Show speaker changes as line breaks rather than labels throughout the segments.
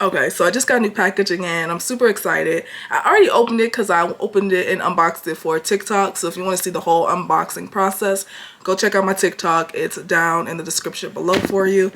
Okay, so I just got new packaging and I'm super excited. I already opened it because I opened it and unboxed it for TikTok. So if you want to see the whole unboxing process, go check out my TikTok. It's down in the description below for you.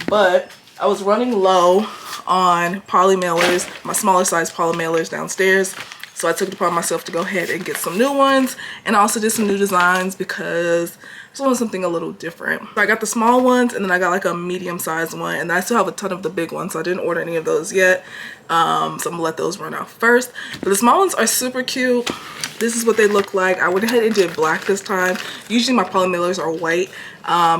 But I was running low on poly mailers, my smaller size poly mailers downstairs. So I took it upon myself to go ahead and get some new ones, and I also did some new designs because I just wanted something a little different. So I got the small ones, and then I got like a medium sized one, and I still have a ton of the big ones, so I didn't order any of those yet. So I'm gonna let those run out first. But the small ones are super cute. This is what they look like. I went ahead and did black this time. Usually my poly mailers are white.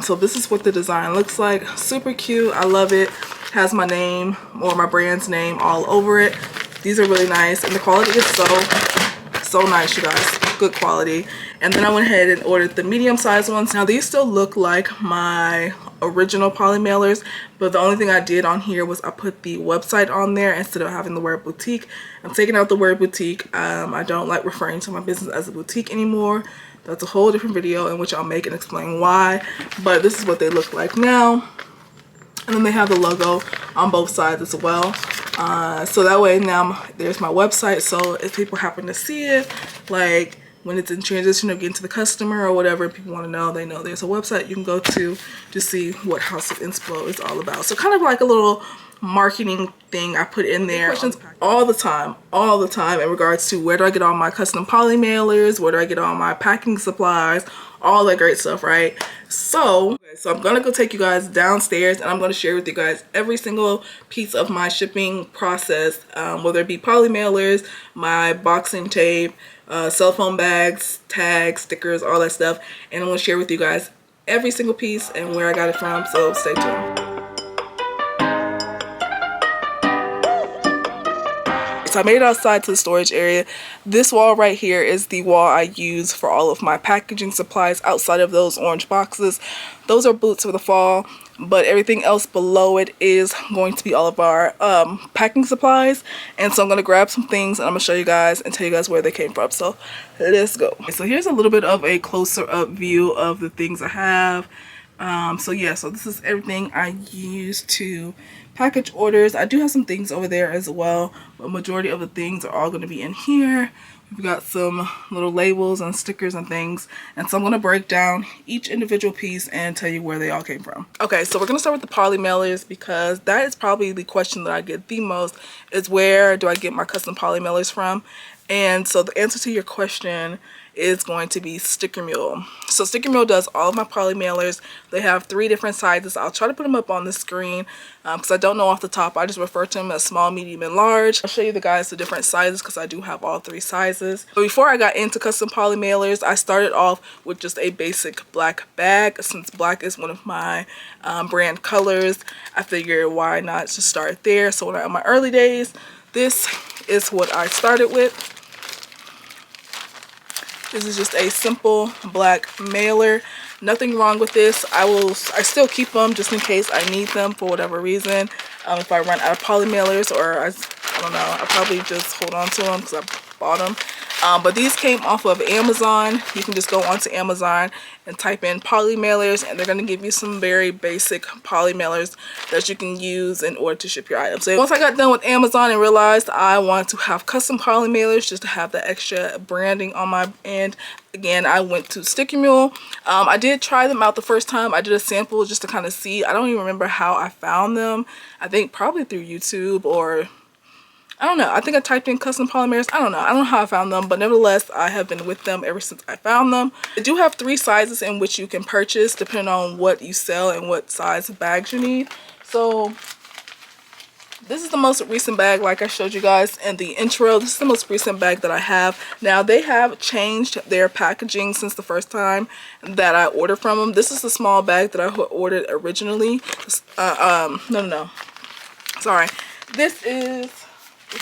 So this is what the design looks like. Super cute. I love it. Has my name or my brand's name all over it. These are really nice, and the quality is so nice, you guys. Good quality. And then I went ahead and ordered the medium sized ones. Now these still look like my original poly mailers, but the only thing I did on here was I put the website on there instead of having the word boutique. I'm taking out the word boutique. I don't like referring to my business as a boutique anymore. That's a whole different video in which I'll make and explain why. But this is what they look like now. And then they have the logo on both sides as well. So that way now there's my website. So if people happen to see it, like when it's in transition of getting to the customer or whatever, people want to know, they know there's a website you can go to see what House of Inspo is all about. So kind of like a little marketing thing I put in there. Questions all the time in regards to where do I get all my custom poly mailers, where do I get all my packing supplies, all that great stuff, right? So I'm gonna go take you guys downstairs, and I'm gonna share with you guys every single piece of my shipping process, whether it be poly mailers, my boxing tape, cell phone bags, tags, stickers, all that stuff. And I'm gonna share with you guys every single piece and where I got it from, so stay tuned. So I made it outside to the storage area. This wall right here is the wall I use for all of my packaging supplies outside of those orange boxes. Those are boots for the fall, but everything else below it is going to be all of our packing supplies. And so I'm going to grab some things and I'm going to show you guys and tell you guys where they came from. So let's go. So here's a little bit of a closer up view of the things I have. So yeah, so this is everything I use to package orders. I do have some things over there as well, but majority of the things are all going to be in here. We've got some little labels and stickers and things, and so I'm going to break down each individual piece and tell you where they all came from. Okay, so we're going to start with the poly mailers because that is probably the question that I get the most, is where do I get my custom poly mailers from? And so the answer to your question is going to be Sticker Mule. So Sticker Mule does all of my poly mailers. They have 3 different sizes. I'll try to put them up on the screen because I don't know off the top. I just refer to them as small, medium, and large. I'll show you the guys the different sizes because I do have all 3 sizes. But before I got into custom poly mailers, I started off with just a basic black bag. Since black is one of my brand colors, I figured why not just start there. So when I'm in my early days, this is what I started with. This is just a simple black mailer. Nothing wrong with this. I still keep them just in case I need them for whatever reason. If I run out of poly mailers, or I don't know, I probably just hold on to them because I bought them. But these came off of Amazon. You can just go onto Amazon and type in poly mailers, and they're going to give you some very basic poly mailers that you can use in order to ship your items. So once I got done with Amazon and realized I wanted to have custom poly mailers just to have the extra branding on my end, again, I went to Sticker Mule. I did try them out the first time. I did a sample just to kind of see. I don't even remember how I found them. I think probably through YouTube, or I don't know. I think I typed in custom polymers. I don't know how I found them, but nevertheless, I have been with them ever since I found them. They do have 3 sizes in which you can purchase depending on what you sell and what size of bags you need. So this is the most recent bag, like I showed you guys in the intro. This is the most recent bag that I have. Now, they have changed their packaging since the first time that I ordered from them. This is the small bag that I ordered originally. No. Sorry. This is...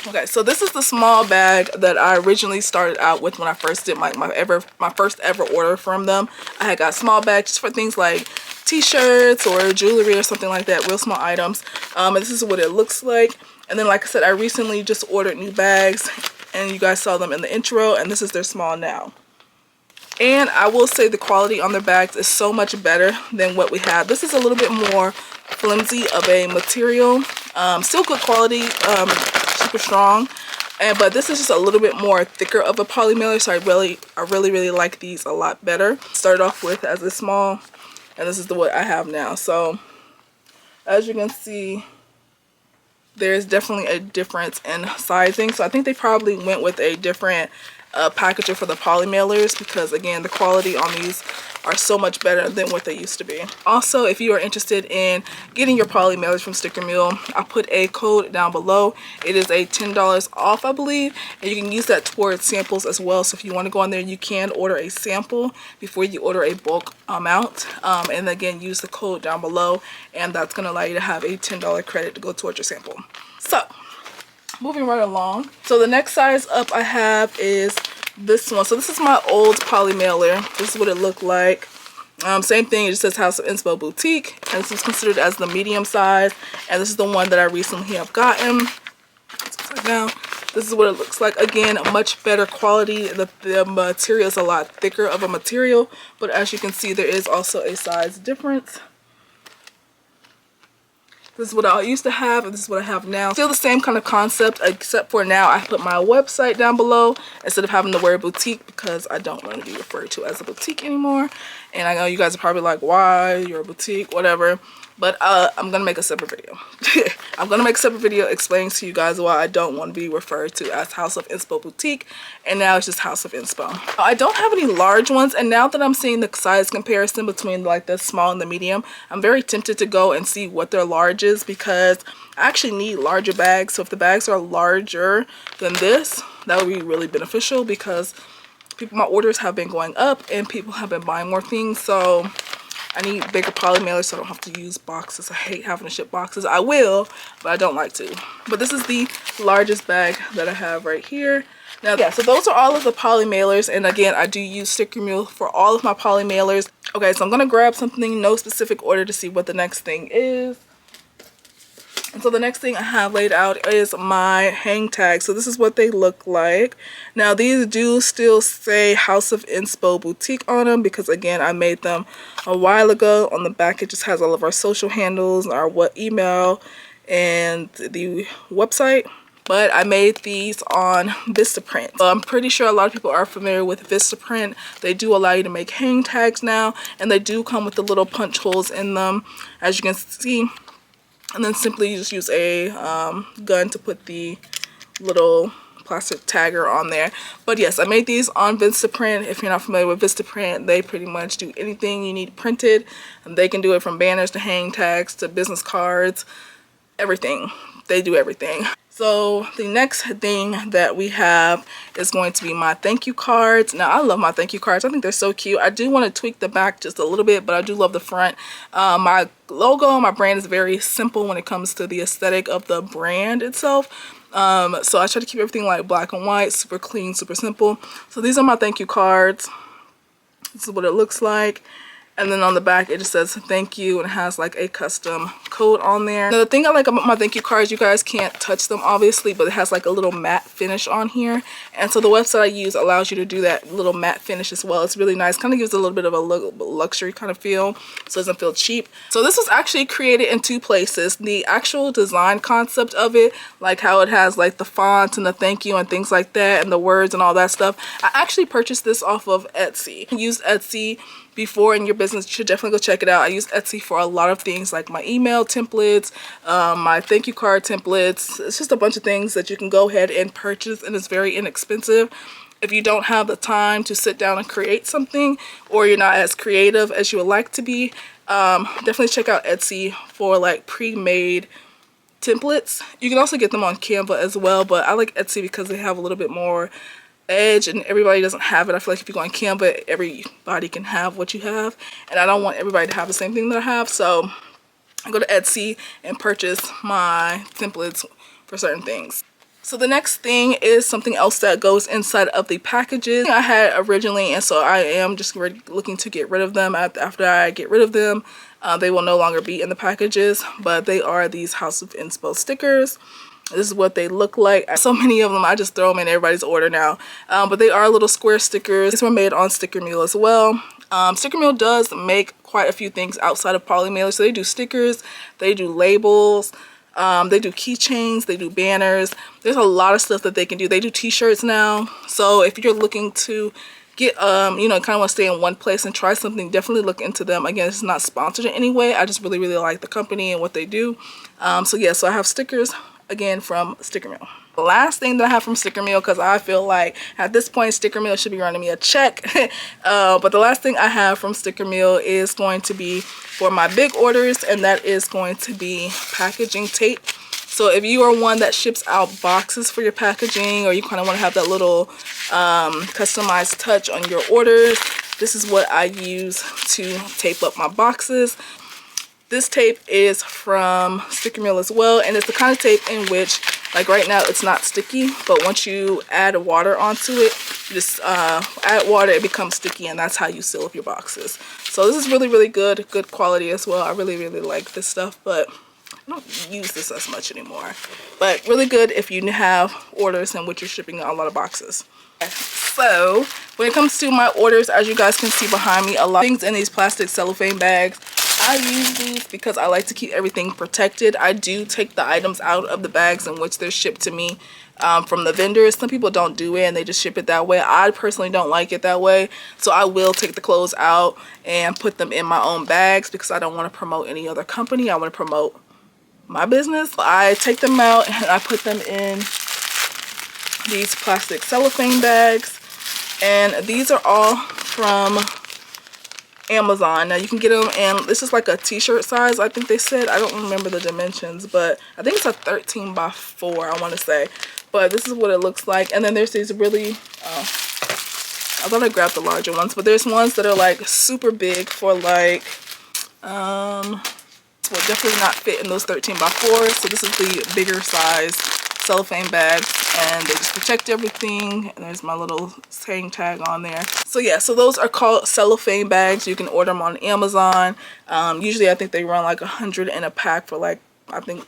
Okay, so this is the small bag that I originally started out with when I first did my first ever order from them. I had got small bags just for things like t-shirts or jewelry or something like that, real small items. And this is what it looks like. And then, like I said, I recently just ordered new bags, and you guys saw them in the intro, and this is their small now. And I will say the quality on their bags is so much better than what we have. This is a little bit more flimsy of a material. Still good quality, super strong. But this is just a little bit more thicker of a poly mailer, so I really like these a lot better. Started off with as a small, and this is what I have now. So as you can see, there's definitely a difference in sizing. So I think they probably went with a different packaging for the poly mailers, because again, the quality on these are so much better than what they used to be. Also, if you are interested in getting your poly mailers from Sticker Mule, I'll put a code down below. It is a $10 off, I believe, and you can use that towards samples as well. So if you want to go on there, you can order a sample before you order a bulk amount, and again, use the code down below, and that's going to allow you to have a $10 credit to go towards your sample. So moving right along, so the next size up I have is this one. So this is my old poly mailer. This is what it looked like. Same thing, it just says House of Inspo Boutique, and this is considered as the medium size, and this is the one that I recently have gotten. Now this is what it looks like. Again, much better quality. The material is a lot thicker of a material, but as you can see, there is also a size difference. This is what I used to have, and this is what I have now. Still the same kind of concept, except for now I put my website down below instead of having the word boutique, because I don't want to be referred to as a boutique anymore. And I know you guys are probably like, why? You're a boutique, whatever. But I'm going to make a separate video. I'm going to make a separate video explaining to you guys why I don't want to be referred to as House of Inspo Boutique. And now it's just House of Inspo. I don't have any large ones. And now that I'm seeing the size comparison between like the small and the medium, I'm very tempted to go and see what their large is, because I actually need larger bags. So if the bags are larger than this, that would be really beneficial, because my orders have been going up and people have been buying more things. So I need bigger poly mailers so I don't have to use boxes. I hate having to ship boxes. I will, but I don't like to. But this is the largest bag that I have right here. Now, yeah, so those are all of the poly mailers. And again, I do use Sticker Mule for all of my poly mailers. Okay, so I'm going to grab something, no specific order, to see what the next thing is. And so the next thing I have laid out is my hang tags. So this is what they look like. Now these do still say House of Inspo Boutique on them, because again, I made them a while ago. On the back, it just has all of our social handles, our email, and the website. But I made these on Vistaprint. So I'm pretty sure a lot of people are familiar with Vistaprint. They do allow you to make hang tags now, and they do come with the little punch holes in them, as you can see. And then simply just use a gun to put the little plastic tagger on there. But yes, I made these on Vistaprint. If you're not familiar with Vistaprint, they pretty much do anything you need printed. And they can do it from banners to hang tags to business cards, everything. They do everything. So the next thing that we have is going to be my thank you cards. Now, I love my thank you cards. I think they're so cute. I do want to tweak the back just a little bit, but I do love the front. My logo, my brand is very simple when it comes to the aesthetic of the brand itself. So I try to keep everything like black and white, super clean, super simple. So these are my thank you cards. This is what it looks like. And then on the back, it just says thank you, and it has like a custom code on there. Now, the thing I like about my thank you cards, you guys can't touch them obviously, but it has like a little matte finish on here. And so the website I use allows you to do that little matte finish as well. It's really nice. Kind of gives a little bit of a luxury kind of feel, so it doesn't feel cheap. So this was actually created in two places. The actual design concept of it, like how it has like the font and the thank you and things like that, and the words and all that stuff. I actually purchased this off of Etsy. I used Etsy before in your business. You should definitely go check it out. I use Etsy for a lot of things, like my email templates, my thank you card templates. It's just a bunch of things that you can go ahead and purchase, and it's very inexpensive. If you don't have the time to sit down and create something, or you're not as creative as you would like to be, definitely check out Etsy for like pre-made templates. You can also get them on Canva as well, but I like Etsy because they have a little bit more edge, and everybody doesn't have it. I feel like if you go on Canva, everybody can have what you have, and I don't want everybody to have the same thing that I have. So I go to Etsy and purchase my templates for certain things. So the next thing is something else that goes inside of the packages I had originally, and so I am just looking to get rid of them. After I get rid of them, they will no longer be in the packages, but they are these House of Inspo stickers. This is what they look like. So many of them, I just throw them in everybody's order now. But they are little square stickers. These were made on Sticker Mule as well. Sticker Mill does make quite a few things outside of poly mailers. So they do stickers, they do labels, they do keychains, they do banners. There's a lot of stuff that they can do. They do t-shirts now. So if you're looking to get you know, kind of want to stay in one place and try something, definitely look into them. Again, it's not sponsored in any way. I just really like the company and what they do. So yeah, so I have stickers again from Sticker Mill. The last thing that I have from Sticker Mill, because I feel like at this point Sticker Mill should be running me a check, but the last thing I have from Sticker Mill is going to be for my big orders, and that is going to be packaging tape. So if you are one that ships out boxes for your packaging, or you kind of want to have that little customized touch on your orders, this is what I use to tape up my boxes. This tape is from Sticker Mill as well, and it's the kind of tape in which, like right now, it's not sticky, but once you add water onto it, you just add water, it becomes sticky, and that's how you seal up your boxes. So this is really good quality as well. I really like this stuff, but I don't use this as much anymore. But really good if you have orders in which you're shipping a lot of boxes. So when it comes to my orders, as you guys can see behind me, a lot of things in these plastic cellophane bags. I use these because I like to keep everything protected. I do take the items out of the bags in which they're shipped to me from the vendors. Some people don't do it and they just ship it that way. I personally don't like it that way, so I will take the clothes out and put them in my own bags because I don't want to promote any other company. I want to promote my business. I take them out and I put them in these plastic cellophane bags, and these are all from Amazon. Now you can get them, and this is like a t-shirt size, I think they said. I don't remember the dimensions, but I think it's a 13 by 4, I want to say. But this is what it looks like. And then there's these really I thought I grabbed the larger ones, but there's ones that are like super big for like will definitely not fit in those 13 by 4. So this is the bigger size cellophane bags, and they just protect everything. And there's my little hang tag on there. So yeah, so those are called cellophane bags. You can order them on Amazon. Usually I think they run like 100 in a pack for like, I think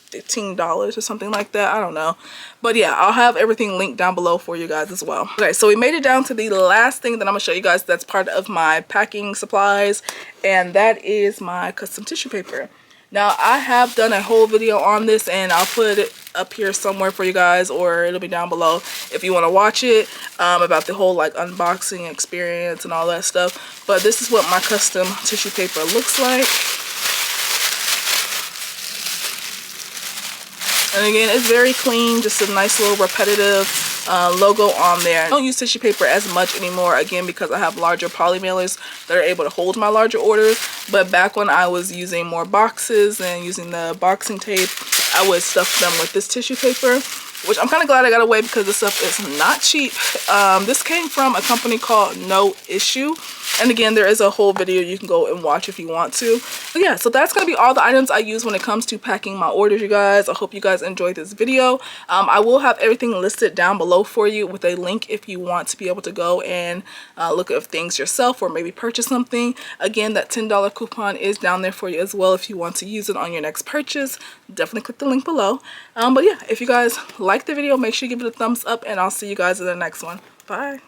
$15 or something like that. I don't know, but yeah, I'll have everything linked down below for you guys as well. Okay, so we made it down to the last thing that I'm gonna show you guys that's part of my packing supplies, and that is my custom tissue paper. Now I have done a whole video on this, and I'll put it up here somewhere for you guys, or it'll be down below if you want to watch it, about the whole like unboxing experience and all that stuff. But this is what my custom tissue paper looks like. And again, it's very clean, just a nice little repetitive logo on there. I don't use tissue paper as much anymore, again, because I have larger poly mailers that are able to hold my larger orders. But back when I was using more boxes and using the boxing tape, I would stuff them with this tissue paper, which I'm kind of glad I got away because this stuff is not cheap. This came from a company called 𝗨𝘂. And again, there is a whole video you can go and watch if you want to. But yeah, so that's going to be all the items I use when it comes to packing my orders, you guys. I hope you guys enjoyed this video. I will have everything listed down below for you with a link if you want to be able to go and look at things yourself or maybe purchase something. Again, that $10 coupon is down there for you as well if you want to use it on your next purchase. Definitely click the link below. But yeah, if you guys like the video, make sure you give it a thumbs up, and I'll see you guys in the next one. Bye.